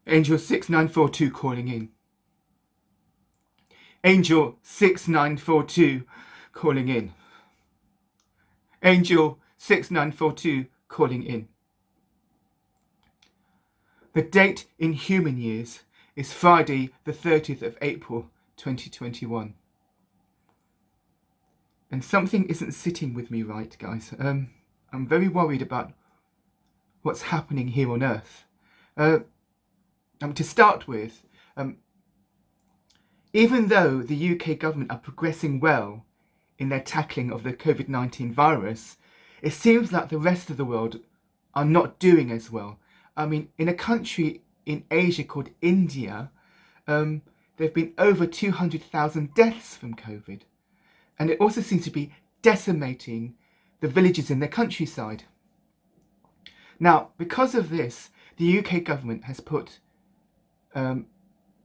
Angel-6942 calling in. Angel-6942 calling in. Angel-6942 calling in. The date in human years is Friday the 30th of April 2021. And something isn't sitting with me right, guys. I'm very worried about what's happening here on Earth. To start with, even though the UK government are progressing well in their tackling of the COVID-19 virus, it seems like the rest of the world are not doing as well. I mean, in a country in Asia called India, there have been over 200,000 deaths from COVID. And it also seems to be decimating the villages in their countryside. Now, because of this, the UK government has put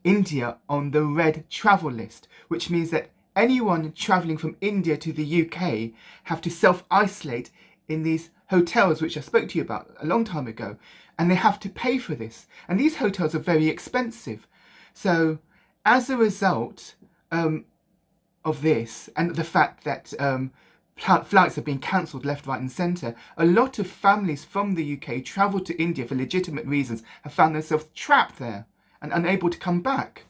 India on the red travel list, which means that anyone travelling from India to the UK have to self-isolate in these hotels, which I spoke to you about a long time ago, and they have to pay for this. And these hotels are very expensive. So as a result of this, and the fact that flights are being cancelled left, right and centre, a lot of families from the UK travel to India for legitimate reasons, have found themselves trapped there and unable to come back.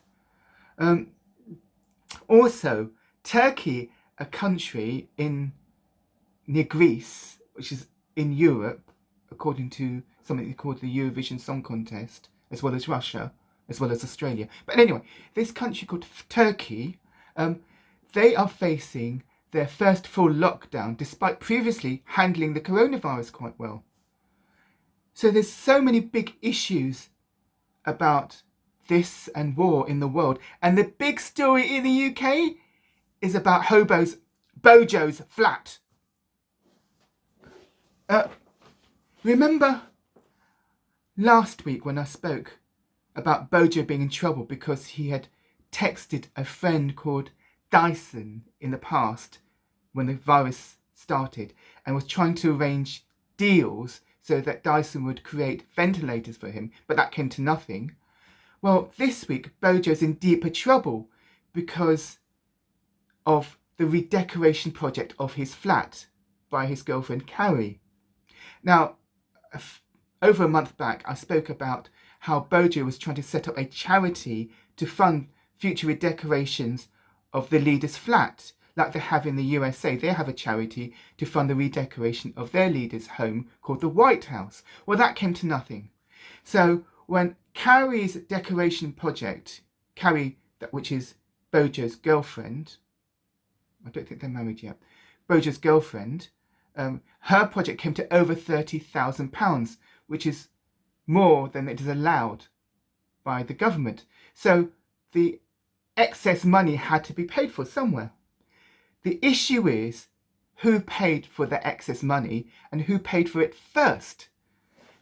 Also, Turkey, a country near Greece, which is in Europe, according to something called the Eurovision Song Contest, as well as Russia, as well as Australia. But anyway, this country called Turkey, they are facing their first full lockdown, despite previously handling the coronavirus quite well. So there's so many big issues about this and war in the world. And the big story in the UK is about Bojo's flat. Remember last week when I spoke about Bojo being in trouble because he had texted a friend called Dyson in the past when the virus started and was trying to arrange deals so that Dyson would create ventilators for him, but that came to nothing. Well, this week Bojo's in deeper trouble because of the redecoration project of his flat by his girlfriend Carrie. Now, over a month back, I spoke about how Bojo was trying to set up a charity to fund future redecorations of the leader's flat, like they have in the USA. They have a charity to fund the redecoration of their leader's home called the White House. Well, that came to nothing. So when Carrie's decoration project, Carrie, which is Bojo's girlfriend, I don't think they're married yet, Bojo's girlfriend, her project came to over £30,000, which is more than it is allowed by the government. So the excess money had to be paid for somewhere. The issue is who paid for the excess money and who paid for it first.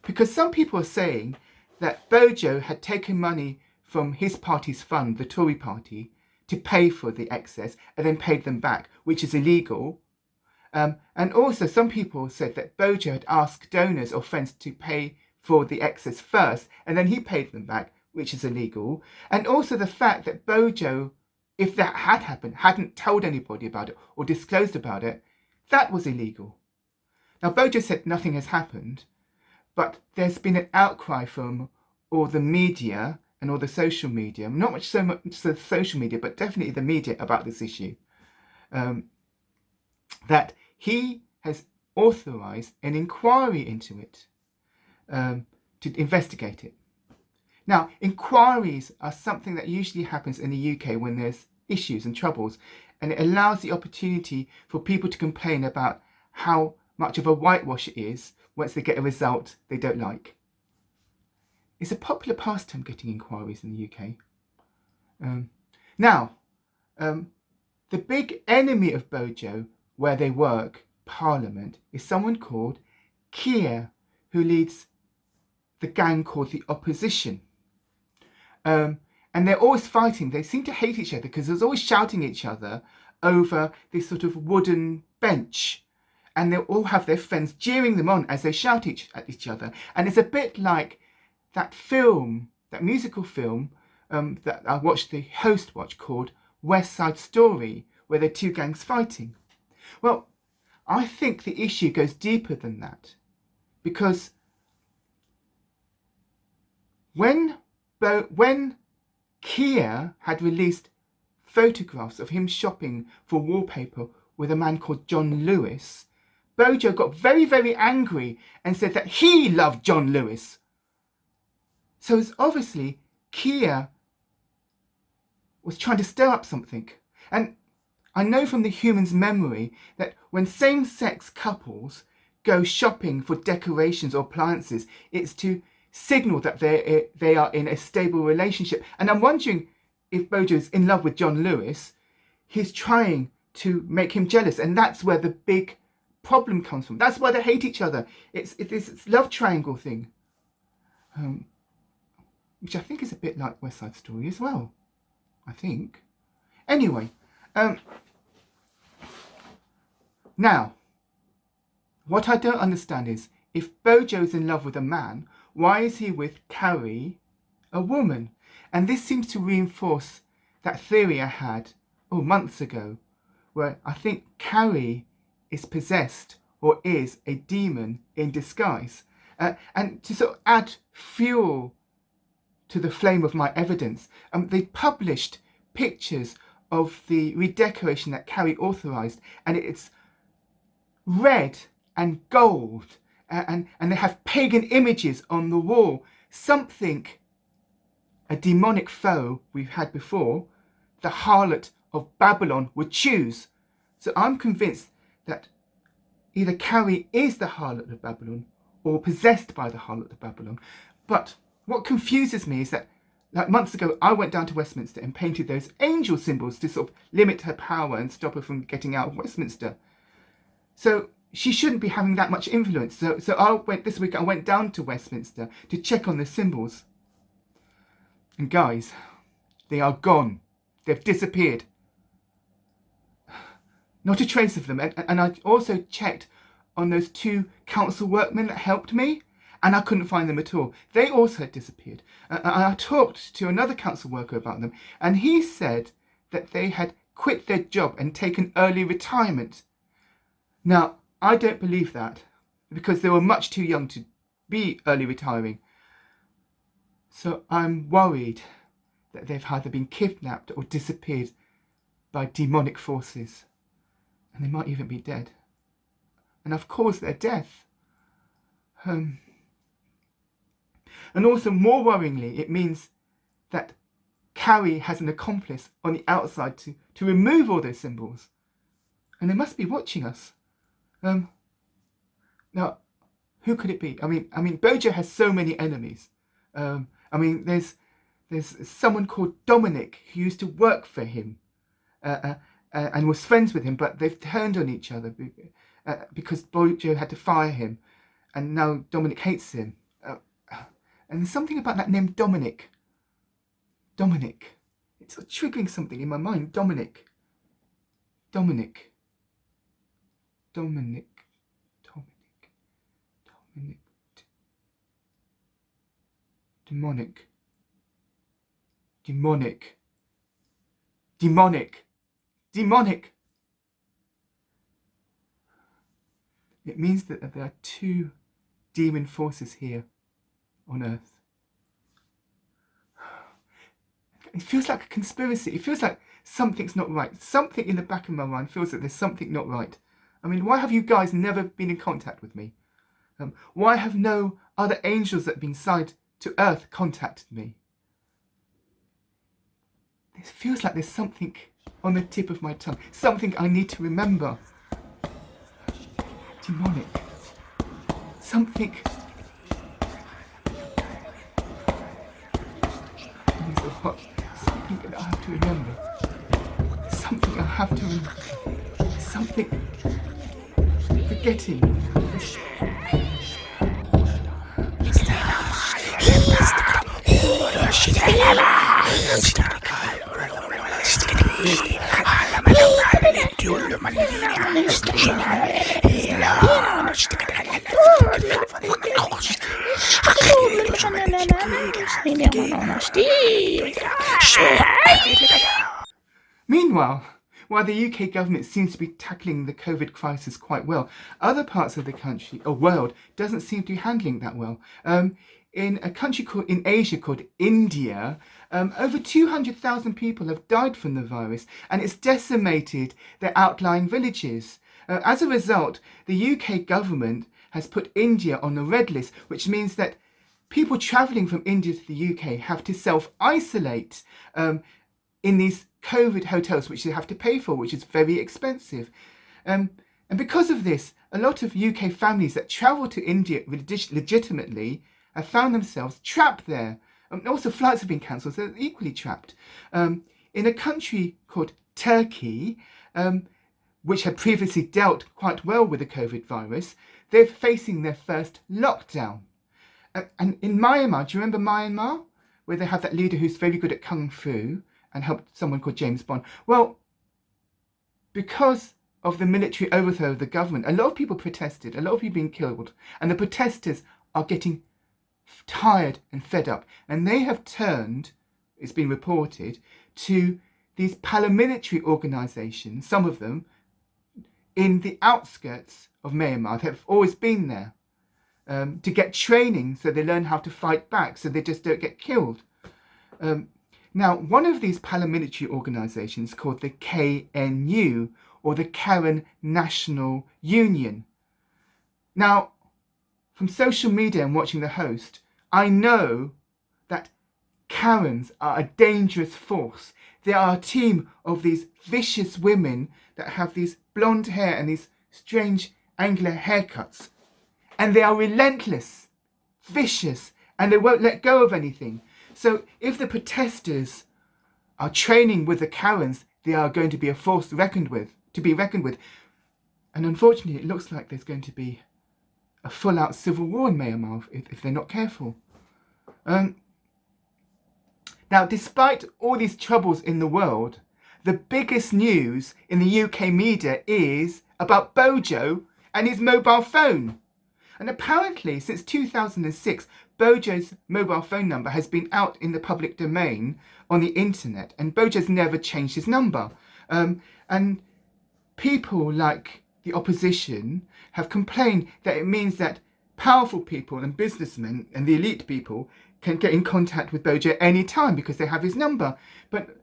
Because some people are saying that Bojo had taken money from his party's fund, the Tory party, to pay for the excess and then paid them back, which is illegal. And also some people said that Bojo had asked donors or friends to pay for the excess first and then he paid them back, which is illegal. And also the fact that Bojo, if that had happened, hadn't told anybody about it or disclosed about it, that was illegal. Now Bojo said nothing has happened, but there's been an outcry from all the media and all the social media, not so much the social media, but definitely the media about this issue, that he has authorised an inquiry into it, to investigate it. Now, inquiries are something that usually happens in the UK when there's issues and troubles, and it allows the opportunity for people to complain about how much of a whitewash it is once they get a result they don't like. It's a popular pastime getting inquiries in the UK. The big enemy of Bojo, where they work, Parliament, is someone called Keir, who leads the gang called the Opposition. And they're always fighting. They seem to hate each other because there's always shouting at each other over this sort of wooden bench. And they all have their friends jeering them on as they shout at each other. And it's a bit like that film that musical film that I watched the host watch called West Side Story, where there are two gangs fighting. Well, I think the issue goes deeper than that, because when Kia had released photographs of him shopping for wallpaper with a man called John Lewis, Bojo got very, very angry and said that he loved John Lewis. So it's obviously Kia was trying to stir up something. And I know from the human's memory that when same-sex couples go shopping for decorations or appliances, it's to signal that they are in a stable relationship. And I'm wondering if Bojo's in love with John Lewis, he's trying to make him jealous. And that's where the big problem comes from. That's why they hate each other. It's love triangle thing. Which I think is a bit like West Side Story as well. I think. Anyway. Now, what I don't understand is, if Bojo's in love with a man, why is he with Carrie, a woman? And this seems to reinforce that theory I had months ago, where I think Carrie is possessed or is a demon in disguise. And to sort of add fuel to the flame of my evidence, they published pictures of the redecoration that Carrie authorised, and it's red and gold, and they have pagan images on the wall. Something a demonic foe we've had before, the harlot of Babylon, would choose. So I'm convinced that either Carrie is the harlot of Babylon or possessed by the harlot of Babylon. But what confuses me is that, like months ago, I went down to Westminster and painted those angel symbols to sort of limit her power and stop her from getting out of Westminster. So she shouldn't be having that much influence. So this week I went down to Westminster to check on the symbols. And guys, they are gone. They've disappeared. Not a trace of them. And I also checked on those two council workmen that helped me, and I couldn't find them at all. They also had disappeared. I talked to another council worker about them, and he said that they had quit their job and taken early retirement. Now, I don't believe that, because they were much too young to be early retiring. So I'm worried that they've either been kidnapped or disappeared by demonic forces. And they might even be dead. And I've caused their death. And also, more worryingly, it means that Carrie has an accomplice on the outside to remove all those symbols. And they must be watching us. Now, who could it be? I mean, Bojo has so many enemies. There's someone called Dominic who used to work for him and was friends with him, but they've turned on each other because Bojo had to fire him, and now Dominic hates him. And there's something about that name, Dominic. Dominic. It's triggering something in my mind. Dominic. Demonic. It means that there are two demon forces here on Earth. It feels like a conspiracy. It feels like something's not right. Something in the back of my mind feels that there's something not right. I mean, why have you guys never been in contact with me? Why have no other angels that have been sent to Earth contacted me? It feels like there's something on the tip of my tongue. Something I need to remember. Demonic. Something. Something that I have to remember. Something I have to remember. Something. Forgetting. Meanwhile, while the UK government seems to be tackling the COVID crisis quite well, other parts of the country or world doesn't seem to be handling that well. In a country in Asia called India, over 200,000 people have died from the virus, and it's decimated their outlying villages. As a result, the UK government has put India on the red list, which means that people travelling from India to the UK have to self-isolate in these COVID hotels, which they have to pay for, which is very expensive. And because of this, a lot of UK families that travel to India legitimately have found themselves trapped there. Also, flights have been cancelled, so they're equally trapped. In a country called Turkey, which had previously dealt quite well with the COVID virus, they're facing their first lockdown. And in Myanmar, do you remember Myanmar? Where they have that leader who's very good at kung fu and helped someone called James Bond. Well, because of the military overthrow of the government, a lot of people protested, a lot of people being killed, and the protesters are getting tired and fed up. And they have turned, it's been reported, to these paramilitary organisations, some of them, in the outskirts of Myanmar. They've always been there to get training so they learn how to fight back, so they just don't get killed. Now, one of these paramilitary organisations called the KNU, or the Karen National Union. Now, from social media and watching the host, I know that Karens are a dangerous force. They are a team of these vicious women that have these blonde hair and these strange angular haircuts. And they are relentless, vicious, and they won't let go of anything. So if the protesters are training with the Karens, they are going to be a force to be reckoned with. And unfortunately, it looks like there's going to be a full-out civil war in Myanmar if they're not careful. Now, despite all these troubles in the world, the biggest news in the UK media is about Bojo and his mobile phone. And apparently, since 2006, Bojo's mobile phone number has been out in the public domain on the internet, and Bojo's never changed his number. And people like the opposition have complained that it means that powerful people and businessmen and the elite people can get in contact with Bojo at any time because they have his number. But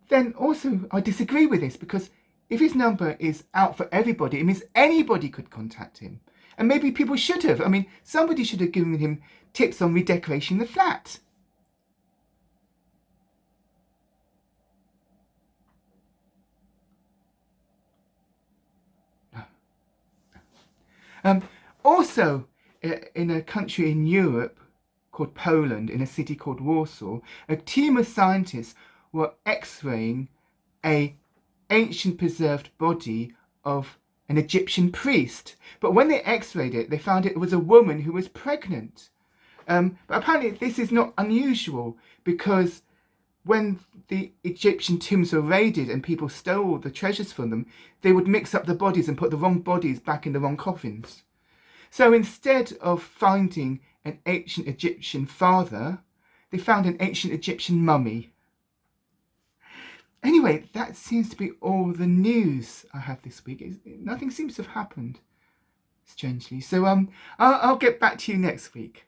then also I disagree with this, because if his number is out for everybody, it means anybody could contact him. And maybe people should have. I mean, somebody should have given him tips on redecorating the flat. Also, in a country in Europe called Poland, in a city called Warsaw, a team of scientists were x-raying an ancient preserved body of an Egyptian priest. But when they x-rayed it, they found it was a woman who was pregnant. But apparently this is not unusual, because when the Egyptian tombs were raided and people stole the treasures from them, they would mix up the bodies and put the wrong bodies back in the wrong coffins. So instead of finding an ancient Egyptian father, they found an ancient Egyptian mummy. Anyway, that seems to be all the news I have this week. Nothing seems to have happened, strangely. So I'll get back to you next week.